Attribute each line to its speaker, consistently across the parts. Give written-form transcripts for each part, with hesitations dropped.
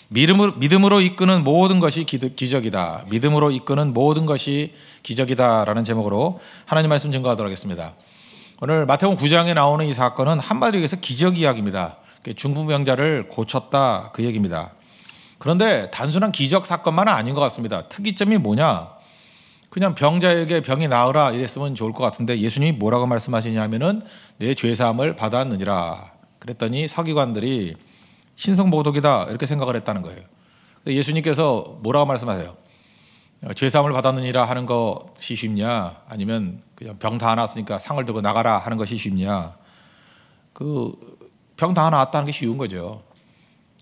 Speaker 1: 믿음으로 이끄는 모든 것이 기적이다. 믿음으로 이끄는 모든 것이 기적이다라는 제목으로 하나님 말씀 증거하도록 하겠습니다. 오늘 마태복음 9장에 나오는 이 사건은 한마디로 얘기해서 기적 이야기입니다. 중풍병자를 고쳤다 그 얘기입니다. 그런데 단순한 기적 사건만은 아닌 것 같습니다. 특이점이 뭐냐? 그냥 병자에게 병이 나으라 이랬으면 좋을 것 같은데 예수님이 뭐라고 말씀하시냐면은 내 죄사함을 받았느니라. 그랬더니 서기관들이 신성모독이다 이렇게 생각을 했다는 거예요. 예수님께서 뭐라고 말씀하세요? 죄사함을 받았느니라 하는 것이 쉽냐? 아니면 그냥 병 다 나았으니까 상을 들고 나가라 하는 것이 쉽냐? 병 다 나았다 하는 게 쉬운 거죠.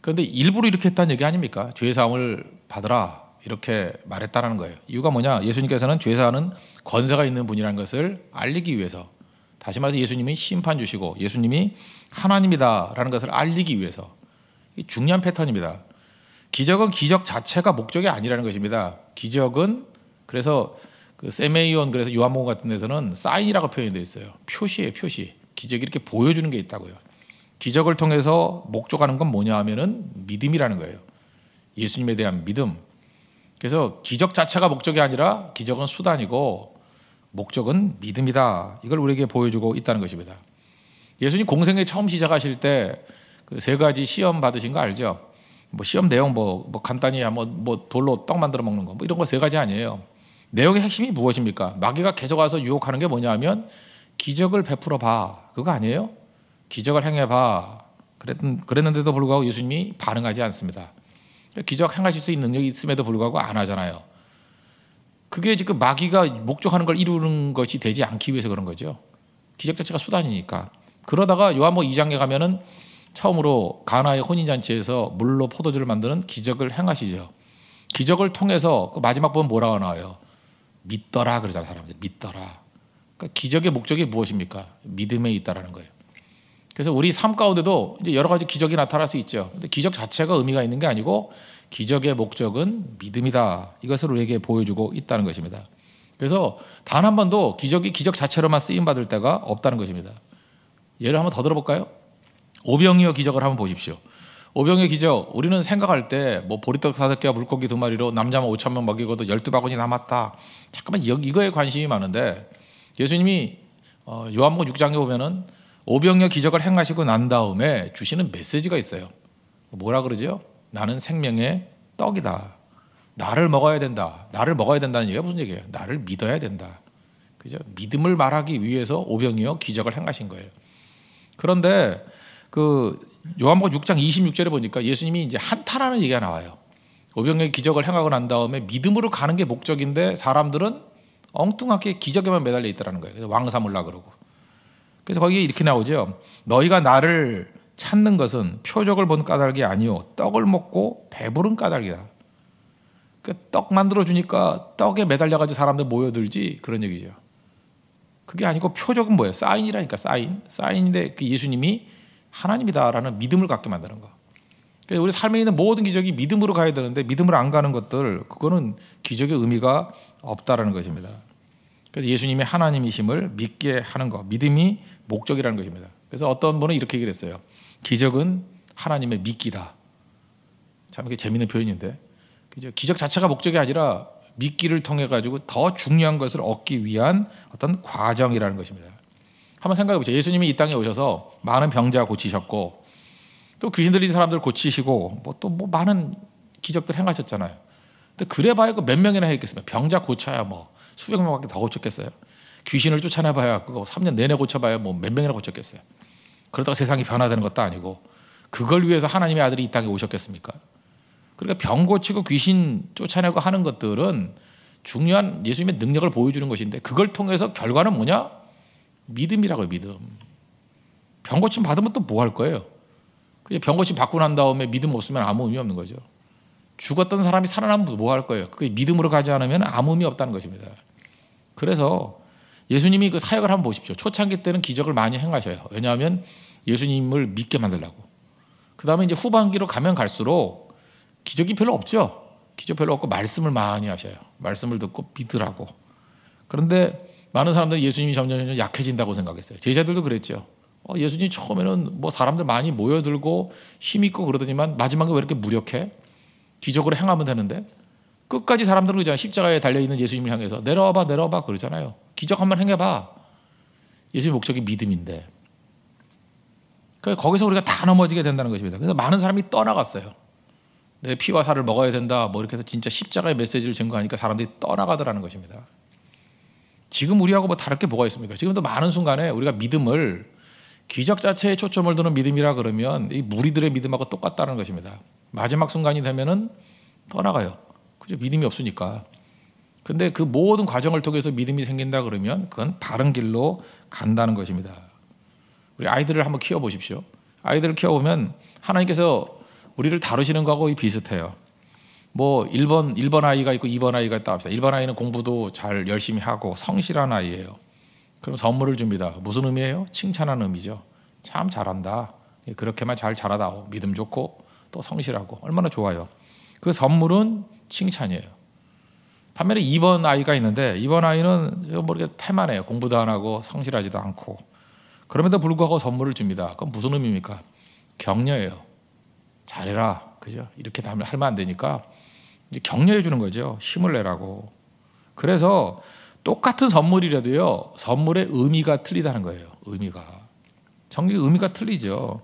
Speaker 1: 그런데 일부러 이렇게 했다는 얘기 아닙니까? 죄사함을 받으라 이렇게 말했다는 거예요. 이유가 뭐냐? 예수님께서는 죄사하는 권세가 있는 분이라는 것을 알리기 위해서, 다시 말해서 예수님이 심판 주시고 예수님이 하나님이다라는 것을 알리기 위해서, 이 중요한 패턴입니다. 기적은 기적 자체가 목적이 아니라는 것입니다. 기적은 그래서 세메이온, 그래서 요한복음 같은 데서는 사인이라고 표현이 되어 있어요. 표시예요, 표시. 기적이 이렇게 보여주는 게 있다고요. 기적을 통해서 목적하는 건 뭐냐 하면은 믿음이라는 거예요. 예수님에 대한 믿음. 그래서 기적 자체가 목적이 아니라 기적은 수단이고 목적은 믿음이다. 이걸 우리에게 보여주고 있다는 것입니다. 예수님 공생애 처음 시작하실 때 그 세 가지 시험 받으신 거 알죠? 뭐 시험 내용 간단히 한번 돌로 떡 만들어 먹는 거 이런 거 세 가지 아니에요. 내용의 핵심이 무엇입니까? 마귀가 계속 와서 유혹하는 게 뭐냐 하면 기적을 베풀어 봐. 그거 아니에요? 기적을 행해 봐. 그랬는데도 불구하고 예수님이 반응하지 않습니다. 기적 행하실 수 있는 능력이 있음에도 불구하고 안 하잖아요. 그게 지금 마귀가 목적하는 걸 이루는 것이 되지 않기 위해서 그런 거죠. 기적 자체가 수단이니까. 그러다가 요한복음 2장에 가면은 처음으로 가나의 혼인잔치에서 물로 포도주를 만드는 기적을 행하시죠. 기적을 통해서 그 마지막 보면 뭐라고 나와요? 믿더라 그러잖아요. 사람들이 믿더라. 그러니까 기적의 목적이 무엇입니까? 믿음에 있다라는 거예요. 그래서 우리 삶 가운데도 이제 여러 가지 기적이 나타날 수 있죠. 근데 기적 자체가 의미가 있는 게 아니고 기적의 목적은 믿음이다. 이것을 우리에게 보여주고 있다는 것입니다. 그래서 단 한 번도 기적이 기적 자체로만 쓰임 받을 때가 없다는 것입니다. 예를 한번 더 들어볼까요? 오병이어 기적을 한번 보십시오. 오병이어 기적, 우리는 생각할 때 뭐 보리떡 5개와 물고기 2마리로 남자만 5,000명 먹이고도 12바구니 남았다. 잠깐만 이거에 관심이 많은데 예수님이 요한복음 6장에 보면은 오병이어 기적을 행하시고 난 다음에 주시는 메시지가 있어요. 뭐라 그러죠? 나는 생명의 떡이다. 나를 먹어야 된다. 나를 먹어야 된다는 얘기가 무슨 얘기예요? 나를 믿어야 된다. 그죠? 믿음을 말하기 위해서 오병이어 기적을 행하신 거예요. 그런데 요한복음 6장 26절에 보니까 예수님이 이제 한탄하는 얘기가 나와요. 오병이어 기적을 행하고 난 다음에 믿음으로 가는 게 목적인데 사람들은 엉뚱하게 기적에만 매달려 있더라는 거예요. 그래서 왕 삼으려고 그러고. 그래서 거기에 이렇게 나오죠. 너희가 나를 찾는 것은 표적을 본 까닭이 아니요 떡을 먹고 배부른 까닭이다. 떡 만들어 주니까 떡에 매달려가지고 사람들 모여들지 그런 얘기죠. 그게 아니고 표적은 뭐예요? 사인이라니까. 사인인데 그 예수님이 하나님이다라는 믿음을 갖게 만드는 거. 그래서 우리 삶에 있는 모든 기적이 믿음으로 가야 되는데 믿음으로 안 가는 것들, 그거는 기적의 의미가 없다라는 것입니다. 그래서 예수님이 하나님이심을 믿게 하는 것, 믿음이 목적이라는 것입니다. 그래서 어떤 분은 이렇게 얘기를 했어요. 기적은 하나님의 믿기다. 참 이게 재미있는 표현인데, 기적 자체가 목적이 아니라 믿기를 통해 가지고 더 중요한 것을 얻기 위한 어떤 과정이라는 것입니다. 한번 생각해 보세요. 예수님이 이 땅에 오셔서 많은 병자 고치셨고 또 귀신 들린 사람들 고치시고 또 많은 기적들 행하셨잖아요. 근데 그래봐야 몇 명이나 했겠습니까? 병자 고쳐야 수백 명밖에 더 고쳤겠어요. 귀신을 쫓아내봐야 그거 3년 내내 고쳐봐야 몇 명이나 고쳤겠어요. 그러다가 세상이 변화되는 것도 아니고 그걸 위해서 하나님의 아들이 이 땅에 오셨겠습니까? 그러니까 병 고치고 귀신 쫓아내고 하는 것들은 중요한 예수님의 능력을 보여주는 것인데 그걸 통해서 결과는 뭐냐? 믿음이라고요. 믿음. 병 고침 받으면 또 뭐 할 거예요? 병 고침 받고 난 다음에 믿음 없으면 아무 의미 없는 거죠. 죽었던 사람이 살아나면 뭐 할 거예요? 그게 믿음으로 가지 않으면 아무 의미 없다는 것입니다. 그래서 예수님이 그 사역을 한번 보십시오. 초창기 때는 기적을 많이 행하셔요. 왜냐하면 예수님을 믿게 만들려고. 그 다음에 이제 후반기로 가면 갈수록 기적이 별로 없죠. 기적 별로 없고 말씀을 많이 하셔요. 말씀을 듣고 믿으라고. 그런데 많은 사람들이 예수님이 점점 약해진다고 생각했어요. 제자들도 그랬죠. 예수님 처음에는 사람들 많이 모여들고 힘있고 그러더니만 마지막에 왜 이렇게 무력해? 기적으로 행하면 되는데 끝까지 사람들은 그러잖아요. 십자가에 달려있는 예수님을 향해서 내려와봐 내려와봐 그러잖아요. 기적 한번 행해봐. 예수님의 목적이 믿음인데 거기서 우리가 다 넘어지게 된다는 것입니다. 그래서 많은 사람이 떠나갔어요. 내 피와 살을 먹어야 된다 뭐 이렇게 해서 진짜 십자가의 메시지를 증거하니까 사람들이 떠나가더라는 것입니다. 지금 우리하고 뭐 다를 게 뭐가 있습니까? 지금도 많은 순간에 우리가 믿음을 기적 자체에 초점을 두는 믿음이라 그러면 이 무리들의 믿음하고 똑같다는 것입니다. 마지막 순간이 되면은 떠나가요. 그죠? 믿음이 없으니까. 근데 그 모든 과정을 통해서 믿음이 생긴다 그러면 그건 바른 길로 간다는 것입니다. 우리 아이들을 한번 키워보십시오. 아이들을 키워보면 하나님께서 우리를 다루시는 거하고 비슷해요. 뭐 1번 아이가 있고 2번 아이가 있다 합시다. 1번 아이는 공부도 잘 열심히 하고 성실한 아이예요. 그럼 선물을 줍니다. 무슨 의미예요? 칭찬하는 의미죠. 참 잘한다. 그렇게만 잘 자라다오. 믿음 좋고 또 성실하고 얼마나 좋아요. 그 선물은 칭찬이에요. 반면에 2번 아이가 있는데 2번 아이는 모르게 태만해요. 공부도 안 하고 성실하지도 않고 그럼에도 불구하고 선물을 줍니다. 그건 무슨 의미입니까? 격려예요. 잘해라. 그죠? 이렇게 하면 안 되니까 격려해 주는 거죠. 힘을 내라고. 그래서 똑같은 선물이라도요. 선물의 의미가 틀리다는 거예요. 의미가. 정말 의미가 틀리죠.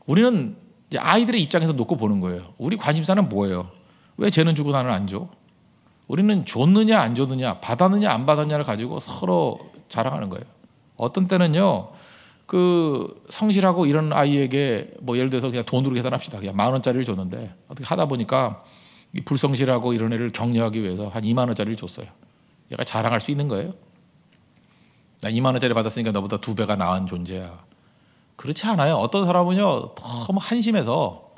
Speaker 1: 우리는 이제 아이들의 입장에서 놓고 보는 거예요. 우리 관심사는 뭐예요? 왜 쟤는 주고 나는 안 줘? 우리는 줬느냐 안 줬느냐 받았느냐 안 받았느냐를 가지고 서로 자랑하는 거예요. 어떤 때는요. 그 성실하고 이런 아이에게 뭐 예를 들어서 그냥 돈으로 계산합시다. 그냥 10,000원짜리를 줬는데 어떻게 하다 보니까 이 불성실하고 이런 애를 격려하기 위해서 한 20,000원짜리를 줬어요. 얘가 자랑할 수 있는 거예요? 나 20,000원짜리 받았으니까 너보다 2배가 나은 존재야. 그렇지 않아요. 어떤 사람은요 너무 한심해서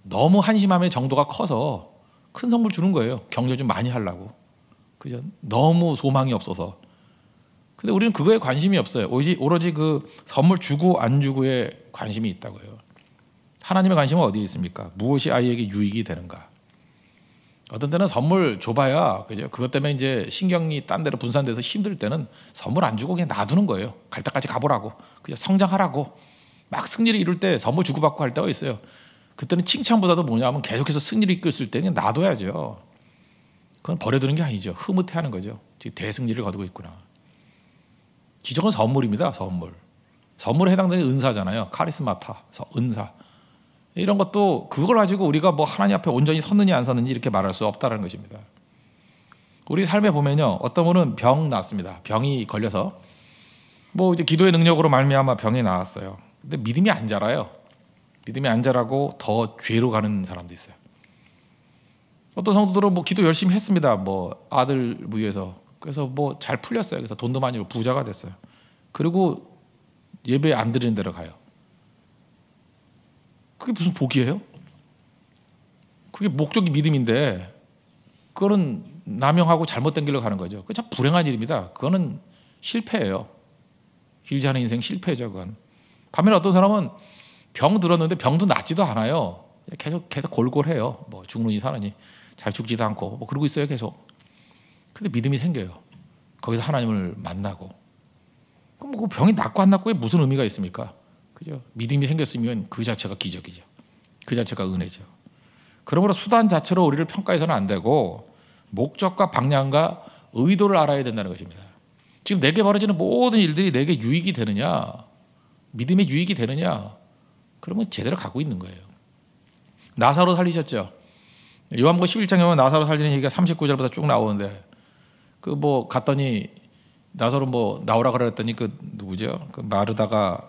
Speaker 1: 너무 한심함의 정도가 커서 큰 선물 주는 거예요. 격려 좀 많이 하려고. 그죠? 너무 소망이 없어서. 근데 우리는 그거에 관심이 없어요. 오로지 그 선물 주고 안 주고에 관심이 있다고요. 하나님의 관심은 어디에 있습니까? 무엇이 아이에게 유익이 되는가? 어떤 때는 선물 줘봐야 그죠? 그것 때문에 이제 신경이 딴 데로 분산돼서 힘들 때는 선물 안 주고 그냥 놔두는 거예요. 갈 때까지 가보라고. 그냥 성장하라고. 막 승리를 이룰 때 선물 주고받고 할 때가 있어요. 그때는 칭찬보다도 뭐냐면 계속해서 승리를 이끌 때 그냥 놔둬야죠. 그건 버려두는 게 아니죠. 흐뭇해하는 거죠. 지금 대승리를 거두고 있구나. 기적은 선물입니다. 선물. 선물에 해당되는 은사잖아요. 카리스마타, 은사. 이런 것도 그걸 가지고 우리가 뭐 하나님 앞에 온전히 섰느냐 안 섰느냐 이렇게 말할 수 없다는 것입니다. 우리 삶에 보면요. 어떤 분은 병 났습니다. 병이 걸려서 뭐 이제 기도의 능력으로 말미암아 병이 나았어요. 근데 믿음이 안 자라요. 믿음이 안 자라고 더 죄로 가는 사람도 있어요. 어떤 성도들은 뭐 기도 열심히 했습니다. 뭐 아들 위해서. 그래서 뭐 잘 풀렸어요. 그래서 돈도 많이 벌고 부자가 됐어요. 그리고 예배 안 드리는 데로 가요. 그게 무슨 복이에요? 그게 목적이 믿음인데 그거는 남용하고 잘못된 길로 가는 거죠. 그게 참 불행한 일입니다. 그거는 실패예요. 길지 않은 인생 실패죠. 그건. 반면에 어떤 사람은 병 들었는데 병도 낫지도 않아요. 계속 골골해요. 뭐 죽느니 사느니 잘 죽지도 않고 뭐 그러고 있어요. 계속. 근데 믿음이 생겨요. 거기서 하나님을 만나고. 그럼 그 병이 낫고 안 낫고에 무슨 의미가 있습니까? 그죠? 믿음이 생겼으면 그 자체가 기적이죠. 그 자체가 은혜죠. 그러므로 수단 자체로 우리를 평가해서는 안 되고 목적과 방향과 의도를 알아야 된다는 것입니다. 지금 내게 벌어지는 모든 일들이 내게 유익이 되느냐, 믿음의 유익이 되느냐, 그러면 제대로 가고 있는 거예요. 나사로 살리셨죠. 요한복음 11장에 보면 나사로 살리는 얘기가 39절부터 쭉 나오는데 그 뭐 갔더니 나사로 뭐 나오라 그랬더니 그 누구죠? 그 마르다가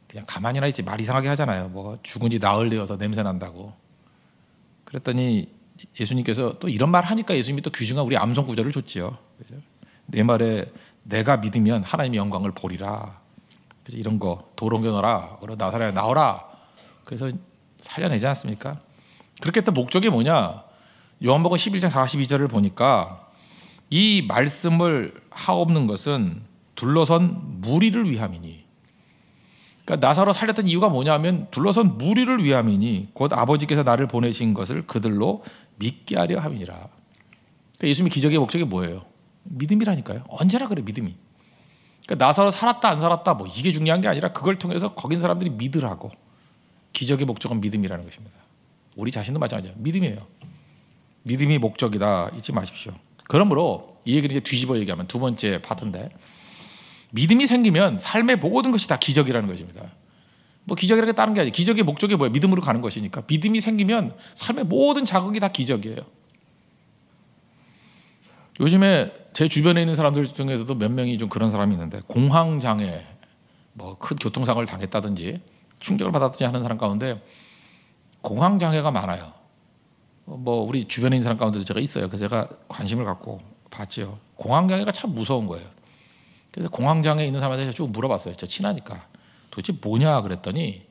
Speaker 1: 그냥 가만히나 있지 말 이상하게 하잖아요. 뭐 죽은 지 나흘 되어서 냄새 난다고. 그랬더니 예수님께서 또 이런 말 하니까 예수님이 또 귀중한 우리 암송 구절을 줬지요. 내 말에 내가 믿으면 하나님의 영광을 보리라. 그래서 이런 거 도롱겨너라. 나사로야 나오라. 그래서 살려내지 않습니까? 그렇게 또 목적이 뭐냐? 요한복음 11장 42절을 보니까 이 말씀을 하옵는 것은 둘러선 무리를 위함이니. 그러니까 나사로 살렸던 이유가 뭐냐면 둘러선 무리를 위함이니 곧 아버지께서 나를 보내신 것을 그들로 믿게 하려 함이니라. 그러니까 예수님의 기적의 목적이 뭐예요? 믿음이라니까요. 언제나 그래 믿음이. 그러니까 나사로 살았다 안 살았다 뭐 이게 중요한 게 아니라 그걸 통해서 거긴 사람들이 믿으라고. 기적의 목적은 믿음이라는 것입니다. 우리 자신도 마찬가지예요. 믿음이에요. 믿음이 목적이다 잊지 마십시오. 그러므로 이 얘기를 이제 뒤집어 얘기하면 두 번째 파트인데, 믿음이 생기면 삶의 모든 것이 다 기적이라는 것입니다. 뭐 기적이라는 게 다른 게 아니에요. 기적의 목적이 뭐예요? 믿음으로 가는 것이니까. 믿음이 생기면 삶의 모든 자극이 다 기적이에요. 요즘에 제 주변에 있는 사람들 중에서도 몇 명이 좀 그런 사람이 있는데, 공황장애, 뭐 큰 교통사고를 당했다든지 충격을 받았든지 하는 사람 가운데 공황장애가 많아요. 뭐 우리 주변에 있는 사람 가운데도 제가 있어요. 그래서 제가 관심을 갖고 봤죠. 공황장애가 참 무서운 거예요. 그래서 공황장애 있는 사람한테 쭉 물어봤어요. 저 친하니까. 도대체 뭐냐 그랬더니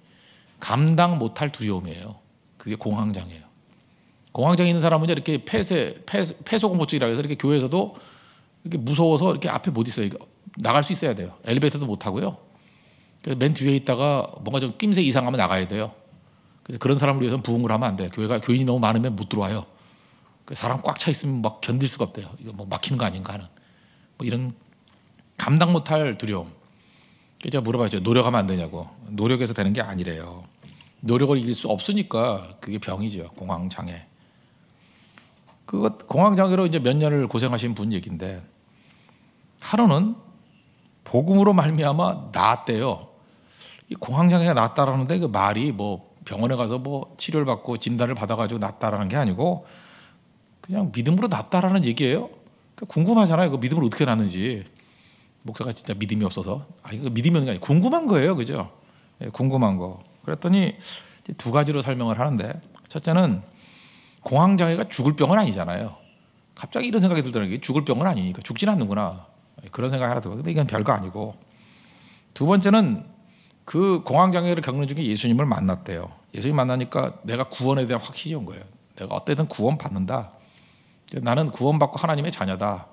Speaker 1: 감당 못할 두려움이에요. 그게 공황장애예요. 공황장애 있는 사람은 이렇게 폐소공포증이라고 해서 이렇게 교회에서도 이렇게 무서워서 이렇게 앞에 못 있어요. 나갈 수 있어야 돼요. 엘리베이터도 못 타고요. 그래서 맨 뒤에 있다가 뭔가 좀 낌새 이상하면 나가야 돼요. 그래서 그런 사람을 위해서는 부흥을 하면 안 돼요. 교인이 너무 많으면 못 들어와요. 사람 꽉 차 있으면 막 견딜 수가 없대요. 이거 뭐 막히는 거 아닌가 하는 뭐 이런 감당 못할 두려움. 제가 물어봤죠. 노력하면 안 되냐고. 노력해서 되는 게 아니래요. 노력을 이길 수 없으니까 그게 병이죠. 공황장애. 그거 공황장애로 이제 몇 년을 고생하신 분 얘기인데, 하루는 복음으로 말미암아 나았대요. 이 공황장애가 낫다라는데 그 말이 뭐 병원에 가서 뭐 치료를 받고 진단을 받아가지고 낫다라는 게 아니고 그냥 믿음으로 낫다라는 얘기예요. 그러니까 궁금하잖아요. 그 믿음으로 어떻게 낫는지. 목사가 진짜 믿음이 없어서 이거 믿음이 없는 게 아니고 궁금한 거예요, 그죠? 예, 궁금한 거. 그랬더니 두 가지로 설명을 하는데, 첫째는 공황장애가 죽을 병은 아니잖아요. 갑자기 이런 생각이 들더라고요. 죽을 병은 아니니까 죽진 않는구나. 그런 생각이 하나 들어요. 근데 이건 별거 아니고, 두 번째는 그 공황장애를 겪는 중에 예수님을 만났대요. 예수님 만나니까 내가 구원에 대한 확신이 온 거예요. 내가 어때든 구원 받는다. 나는 구원받고 하나님의 자녀다.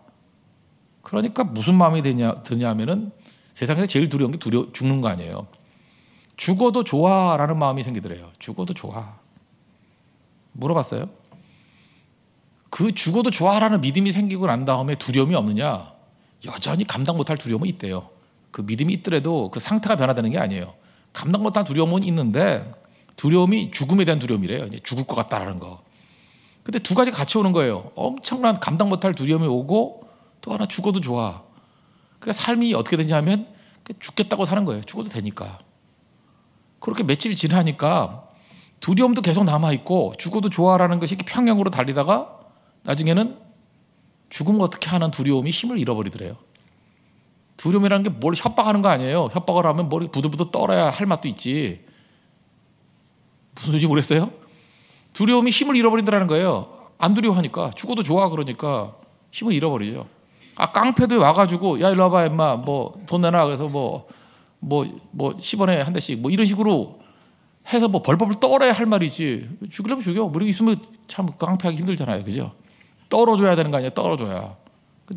Speaker 1: 그러니까 무슨 마음이 드냐 하면은 세상에서 제일 두려운 게 죽는 거 아니에요. 죽어도 좋아라는 마음이 생기더래요. 죽어도 좋아. 물어봤어요. 그 죽어도 좋아라는 믿음이 생기고 난 다음에 두려움이 없느냐? 여전히 감당 못할 두려움은 있대요. 그 믿음이 있더라도 그 상태가 변화되는 게 아니에요. 감당 못할 두려움은 있는데, 두려움이 죽음에 대한 두려움이래요. 이제 죽을 것 같다라는 거. 근데 두 가지 같이 오는 거예요. 엄청난 감당 못할 두려움이 오고, 또 하나 죽어도 좋아. 그래서 삶이 어떻게 되냐 하면 죽겠다고 사는 거예요. 죽어도 되니까. 그렇게 며칠 지나니까 두려움도 계속 남아있고 죽어도 좋아라는 것이 평행으로 달리다가 나중에는 죽으면 어떻게 하는 두려움이 힘을 잃어버리더래요. 두려움이라는 게 뭘 협박하는 거 아니에요. 협박을 하면 머리 부들부들 떨어야 할 맛도 있지. 무슨 소리인지 모르겠어요? 두려움이 힘을 잃어버린다는 거예요. 안 두려워하니까. 죽어도 좋아 그러니까 힘을 잃어버리죠. 깡패도 와가지고 야 일로 와봐 임마 뭐 돈 내놔 그래서 뭐 10원에 한 대씩 뭐 이런 식으로 해서 뭐 벌벌 떨어야 할 말이지. 죽이려면 죽여. 무력 있으면 참 깡패하기 힘들잖아요, 그죠? 떨어줘야 되는 거 아니야? 떨어줘야.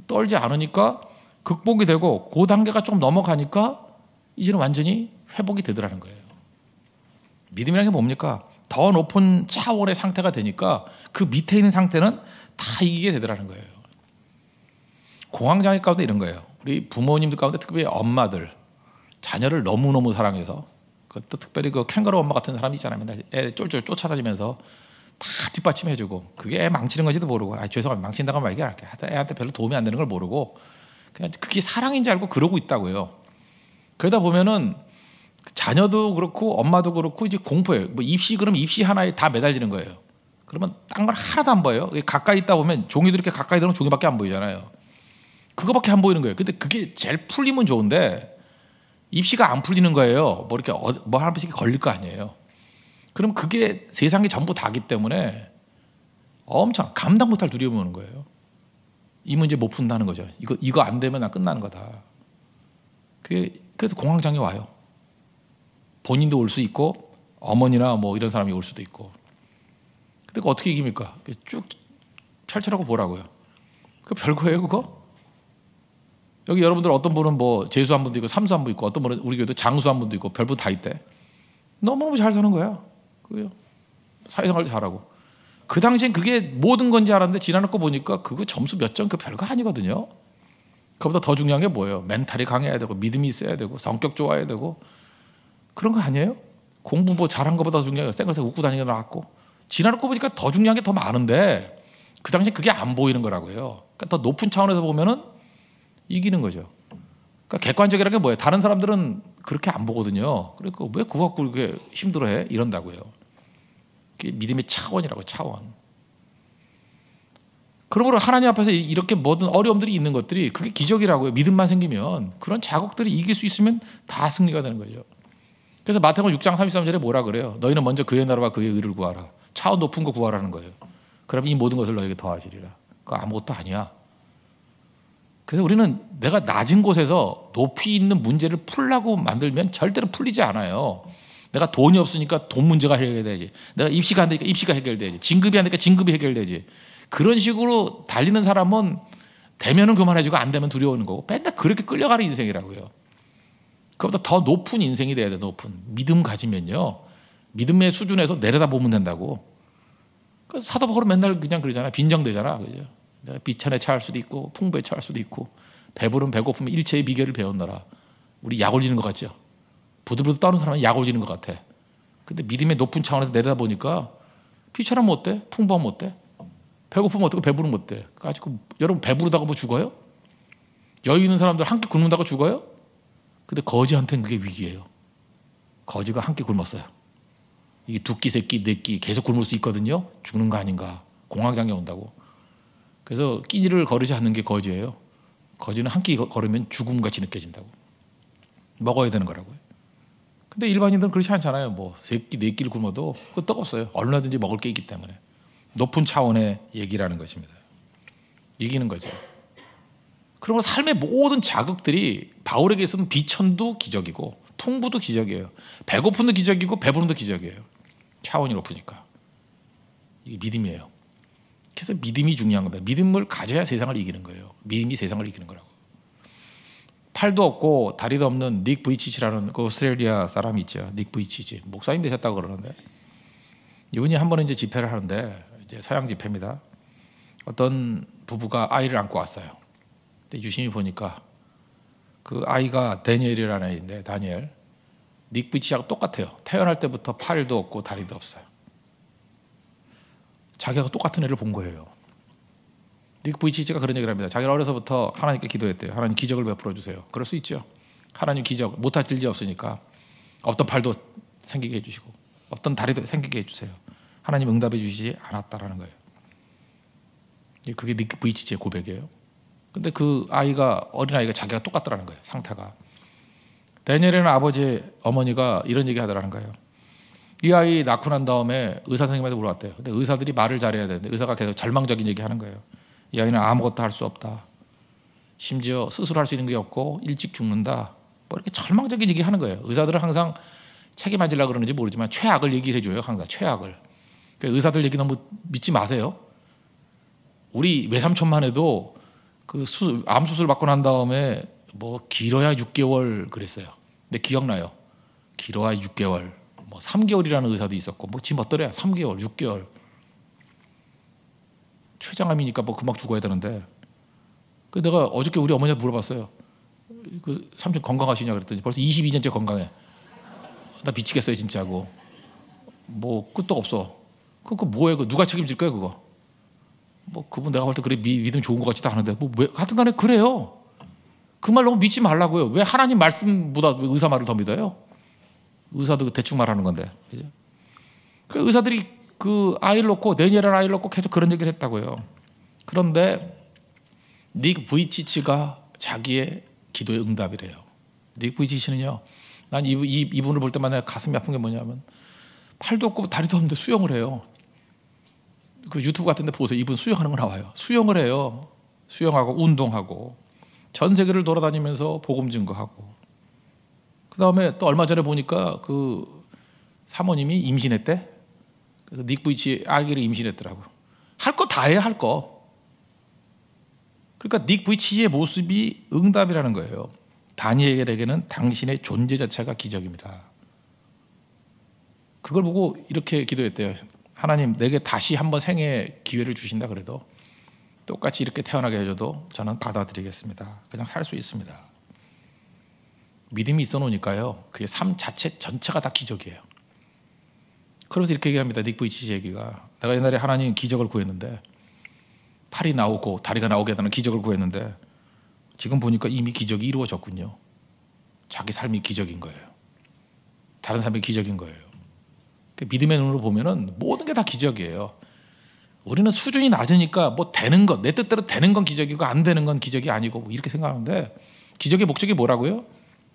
Speaker 1: 떨지 않으니까 극복이 되고 그 단계가 좀 넘어가니까 이제는 완전히 회복이 되더라는 거예요. 믿음이라는 게 뭡니까? 더 높은 차원의 상태가 되니까 그 밑에 있는 상태는 다 이기게 되더라는 거예요. 공황장애 가운데 이런 거예요. 우리 부모님들 가운데 특별히 엄마들 자녀를 너무너무 사랑해서, 그것도 특별히 그 캥거루 엄마 같은 사람이 있잖아요. 애 쫄쫄 쫓아다니면서 다 뒷받침해주고, 그게 애 망치는 건지도 모르고, 죄송합니다, 망친다고 말이 할게. 애한테 별로 도움이 안 되는 걸 모르고 그냥 그게 사랑인지 알고 그러고 있다고요. 그러다 보면은 자녀도 그렇고 엄마도 그렇고 이제 공포예요. 뭐 입시 그러면 입시 하나에 다 매달리는 거예요. 그러면 딴 건 하나도 안 보여요. 가까이 있다 보면 종이도 이렇게 가까이 들면 종이밖에 안 보이잖아요. 그거밖에 안 보이는 거예요. 근데 그게 제일 풀리면 좋은데 입시가 안 풀리는 거예요. 뭐 이렇게 뭐 한 번씩 걸릴 거 아니에요. 그럼 그게 세상이 전부 다기 때문에 엄청 감당 못할 두려움이 오는 거예요. 이 문제 못 푼다는 거죠. 이거 안 되면 나 끝나는 거다. 그래서 공황장애 와요. 본인도 올 수 있고 어머니나 뭐 이런 사람이 올 수도 있고. 근데 그거 어떻게 이깁니까? 쭉 펼쳐라고 보라고요. 그 별거예요, 그거? 여기 여러분들 어떤 분은 뭐 재수한 분도 있고 삼수한 분도 있고, 어떤 분은 우리 교회도 장수한 분도 있고 별분 다 있대. 너무너무 잘 사는 거야. 그게요. 사회생활도 잘하고. 그 당시엔 그게 모든 건지 알았는데 지나놓고 보니까 그거 점수 몇 점 그 별거 아니거든요. 그보다 더 중요한 게 뭐예요? 멘탈이 강해야 되고 믿음이 있어야 되고 성격 좋아야 되고 그런 거 아니에요? 공부 뭐 잘한 것보다 중요해요. 쌩글쌩글 웃고 다니는 게 낫고 지나놓고 보니까 더 중요한 게 더 많은데 그 당시 그게 안 보이는 거라고요. 그러니까 더 높은 차원에서 보면은 이기는 거죠. 그러니까 객관적이라는 게 뭐예요? 다른 사람들은 그렇게 안 보거든요. 그러니까 왜 그거 갖고 그렇게 힘들어해? 이런다고요. 그게 믿음의 차원이라고, 차원. 그러므로 하나님 앞에서 이렇게 모든 어려움들이 있는 것들이 그게 기적이라고요. 믿음만 생기면 그런 자국들이 이길 수 있으면 다 승리가 되는 거죠. 그래서 마태복음 6장 33절에 뭐라 그래요? 너희는 먼저 그의 나라와 그의 의를 구하라. 차원 높은 거 구하라는 거예요. 그럼 이 모든 것을 너에게 더하시리라. 그거 아무것도 아니야. 그래서 우리는 내가 낮은 곳에서 높이 있는 문제를 풀려고 만들면 절대로 풀리지 않아요. 내가 돈이 없으니까 돈 문제가 해결돼야지. 내가 입시가 안 되니까 입시가 해결돼야지. 진급이 안 되니까 진급이 해결돼야지. 그런 식으로 달리는 사람은 되면은 교만해지고 안 되면 두려워하는 거고 맨날 그렇게 끌려가는 인생이라고요. 그보다 더 높은 인생이 돼야 돼. 높은 믿음 가지면요. 믿음의 수준에서 내려다보면 된다고. 그래서 사도 바울은 맨날 그냥 그러잖아. 빈정되잖아. 그죠? 내가 비천에 처할 수도 있고 풍부에 처할 수도 있고 배부른 배고프면 일체의 비결을 배웠노라. 우리 약 올리는 것 같죠? 부들부들 떠는 사람은 약 올리는 것 같아. 근데 믿음의 높은 차원에서 내려다보니까 비천하면 어때? 풍부하면 어때? 배고프면 어떻고 배부르면 어때? 아직 여러분 배부르다고 뭐 죽어요? 여유 있는 사람들 한 끼 굶는다고 죽어요? 근데 거지한테는 그게 위기예요. 거지가 한 끼 굶었어요. 이게 두 끼, 세 끼, 네 끼 계속 굶을 수 있거든요. 죽는 거 아닌가. 공황장애 온다고. 그래서 끼니를 거르지 않는 게 거지예요. 거지는 한 끼 걸으면 죽음같이 느껴진다고. 먹어야 되는 거라고요. 근데 일반인들은 그렇지 않잖아요. 뭐 세 끼, 네 끼를 굶어도 끄떡없어요. 얼마든지 먹을 게 있기 때문에. 높은 차원의 얘기라는 것입니다. 이기는 거죠. 그리고 삶의 모든 자극들이 바울에게 있어서는 비천도 기적이고 풍부도 기적이에요. 배고픔도 기적이고 배부름도 기적이에요. 차원이 높으니까. 이게 믿음이에요. 그래서 믿음이 중요한 겁니다. 믿음을 가져야 세상을 이기는 거예요. 믿음이 세상을 이기는 거라고. 팔도 없고 다리도 없는 닉 부이치치라는 그 오스트레일리아 사람이 있죠. 닉 부이치치. 목사님 되셨다고 그러는데 이분이 한 번은 이제 집회를 하는데 이제 서양 집회입니다. 어떤 부부가 아이를 안고 왔어요. 근데 유심히 보니까 그 아이가 다니엘이라는 아이인데 다니엘 닉 부이치치하고 똑같아요. 태어날 때부터 팔도 없고 다리도 없어요. 자기가 똑같은 애를 본 거예요. 닉 부이치치가 그런 얘기를 합니다. 자기가 어려서부터 하나님께 기도했대요. 하나님 기적을 베풀어 주세요. 그럴 수 있죠. 하나님 기적 못할 일이 없으니까 없던 팔도 생기게 해주시고 없던 다리도 생기게 해주세요. 하나님 응답해 주시지 않았다라는 거예요. 그게 닉 부이치치의 고백이에요. 근데 그 아이가 어린아이가 자기가 똑같더라는 거예요. 상태가. 다니엘이라는 아버지 어머니가 이런 얘기 하더라는 거예요. 이 아이 낳고 난 다음에 의사 선생님한테 물어봤대요. 근데 의사들이 말을 잘해야 되는데 의사가 계속 절망적인 얘기 하는 거예요. 이 아이는 아무것도 할 수 없다. 심지어 스스로 할 수 있는 게 없고 일찍 죽는다. 뭐 이렇게 절망적인 얘기 하는 거예요. 의사들은 항상 책임지려고 그러는지 모르지만 최악을 얘기를 해줘요. 항상 최악을. 그러니까 의사들 얘기 너무 믿지 마세요. 우리 외삼촌만 해도 그 암 수술 받고 난 다음에 뭐 길어야 6개월 그랬어요. 근데 기억나요. 길어야 6개월. 뭐 3개월이라는 의사도 있었고 뭐 지금 어떠래요? 3개월, 6개월. 췌장암이니까 뭐 금방 죽어야 되는데. 그 내가 어저께 우리 어머니한테 물어봤어요. 그 삼촌 건강하시냐 그랬더니 벌써 22년째 건강해. 나 미치겠어요 진짜고. 뭐 끄떡 없어. 그거 뭐해? 그 누가 책임질 거야 그거? 뭐 그분 내가 볼 때 그래 믿음 좋은 것 같지도 않은데 뭐 왜 하여튼간에 그래요. 그 말 너무 믿지 말라고요. 왜 하나님 말씀보다 왜 의사 말을 더 믿어요? 의사도 대충 말하는 건데. 그죠? 그 의사들이 그 아이를 놓고 다니엘이라는 아이를 놓고 계속 그런 얘기를 했다고요. 그런데 닉 부이치치가 자기의 기도의 응답이래요. 닉 부이치치는요. 난 이분을 볼 때마다 가슴이 아픈 게 뭐냐면 팔도 없고 다리도 없는데 수영을 해요. 그 유튜브 같은 데 보세요. 이분 수영하는 거 나와요. 수영을 해요. 수영하고 운동하고 전 세계를 돌아다니면서 복음 증거하고 그다음에 또 얼마 전에 보니까 그 사모님이 임신했대. 그래서 닉 부이치 아기를 임신했더라고요. 할 거 다 해야 할 거. 그러니까 닉 부이치의 모습이 응답이라는 거예요. 다니엘에게는 당신의 존재 자체가 기적입니다. 그걸 보고 이렇게 기도했대요. 하나님 내게 다시 한번 생애 기회를 주신다 그래도 똑같이 이렇게 태어나게 해줘도 저는 받아들이겠습니다. 그냥 살 수 있습니다. 믿음이 있어 놓으니까요. 그게 삶 자체 전체가 다 기적이에요. 그러면서 이렇게 얘기합니다. 닉 부이치치 얘기가. 내가 옛날에 하나님 기적을 구했는데 팔이 나오고 다리가 나오게 하는 기적을 구했는데 지금 보니까 이미 기적이 이루어졌군요. 자기 삶이 기적인 거예요. 다른 사람이 기적인 거예요. 믿음의 눈으로 보면은 모든 게 다 기적이에요. 우리는 수준이 낮으니까 뭐 되는 것, 내 뜻대로 되는 건 기적이고 안 되는 건 기적이 아니고 뭐 이렇게 생각하는데 기적의 목적이 뭐라고요?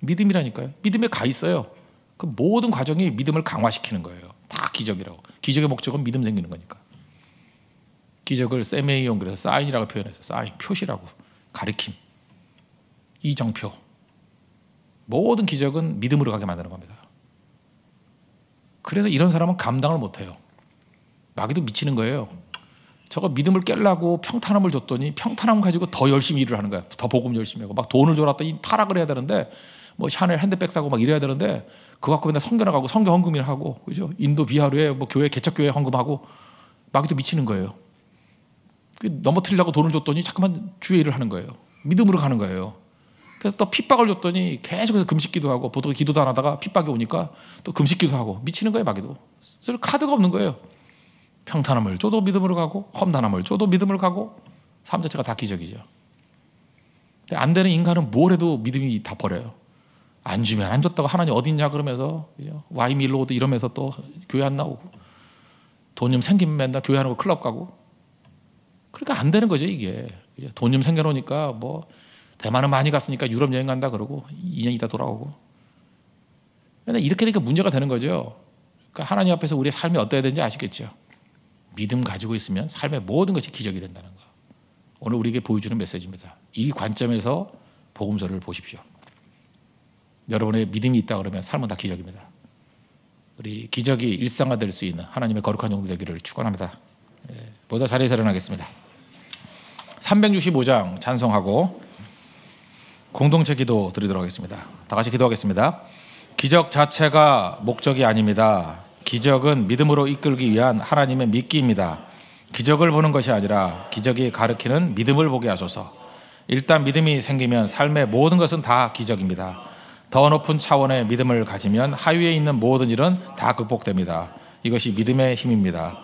Speaker 1: 믿음이라니까요. 믿음에 가 있어요. 그 모든 과정이 믿음을 강화시키는 거예요. 다 기적이라고. 기적의 목적은 믿음 생기는 거니까. 기적을 세메이온 그래서 사인이라고 표현해서 사인, 표시라고. 가리킴, 이정표. 모든 기적은 믿음으로 가게 만드는 겁니다. 그래서 이런 사람은 감당을 못해요. 마귀도 미치는 거예요. 저거 믿음을 깨려고 평탄함을 줬더니 평탄함 가지고 더 열심히 일을 하는 거야. 더 복음 열심히 하고 막 돈을 줘놨더니 타락을 해야 되는데 뭐 샤넬 핸드백 사고 막 이래야 되는데 그거 갖고 맨날 성교 나가고 성교 헌금이나 하고 그죠? 인도 비하루에 뭐 교회 개척교회 헌금하고 마귀도 미치는 거예요. 넘어뜨리려고 돈을 줬더니 자꾸만 주의 일을 하는 거예요. 믿음으로 가는 거예요. 그래서 또 핍박을 줬더니 계속해서 금식기도 하고 보통 기도도 안 하다가 핍박이 오니까 또 금식기도 하고 미치는 거예요. 마귀도. 쓸 카드가 없는 거예요. 평탄함을 줘도 믿음으로 가고 험난함을 줘도 믿음으로 가고 삶 자체가 다 기적이죠. 안 되는 인간은 뭘 해도 믿음이 다 버려요. 안 주면 안 줬다고 하나님 어디 있냐 그러면서 와이 밀로도 이러면서 또 교회 안 나오고 돈 좀 생기면 맨날 교회 안 오고 클럽 가고 그러니까 안 되는 거죠. 이게 돈 좀 생겨놓으니까 뭐 대만은 많이 갔으니까 유럽 여행 간다 그러고 2년 있다 돌아오고 이렇게 되니까 문제가 되는 거죠. 그러니까 하나님 앞에서 우리의 삶이 어떠해야 되는지 아시겠죠. 믿음 가지고 있으면 삶의 모든 것이 기적이 된다는 거. 오늘 우리에게 보여주는 메시지입니다. 이 관점에서 복음서를 보십시오. 여러분의 믿음이 있다 그러면 삶은 다 기적입니다. 우리 기적이 일상화될 수 있는 하나님의 거룩한 종들 되기를 축원합니다. 모두 자리에서 일어나겠습니다. 365장 찬송하고 공동체 기도 드리도록 하겠습니다. 다 같이 기도하겠습니다. 기적 자체가 목적이 아닙니다. 기적은 믿음으로 이끌기 위한 하나님의 미끼입니다. 기적을 보는 것이 아니라 기적이 가르치는 믿음을 보게 하소서. 일단 믿음이 생기면 삶의 모든 것은 다 기적입니다. 더 높은 차원의 믿음을 가지면 하위에 있는 모든 일은 다 극복됩니다. 이것이 믿음의 힘입니다.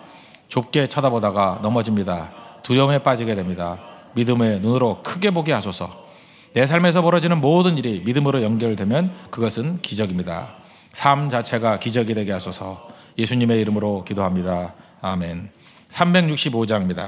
Speaker 1: 좁게 쳐다보다가 넘어집니다. 두려움에 빠지게 됩니다. 믿음의 눈으로 크게 보게 하소서. 내 삶에서 벌어지는 모든 일이 믿음으로 연결되면 그것은 기적입니다. 삶 자체가 기적이 되게 하소서. 예수님의 이름으로 기도합니다. 아멘. 365장입니다.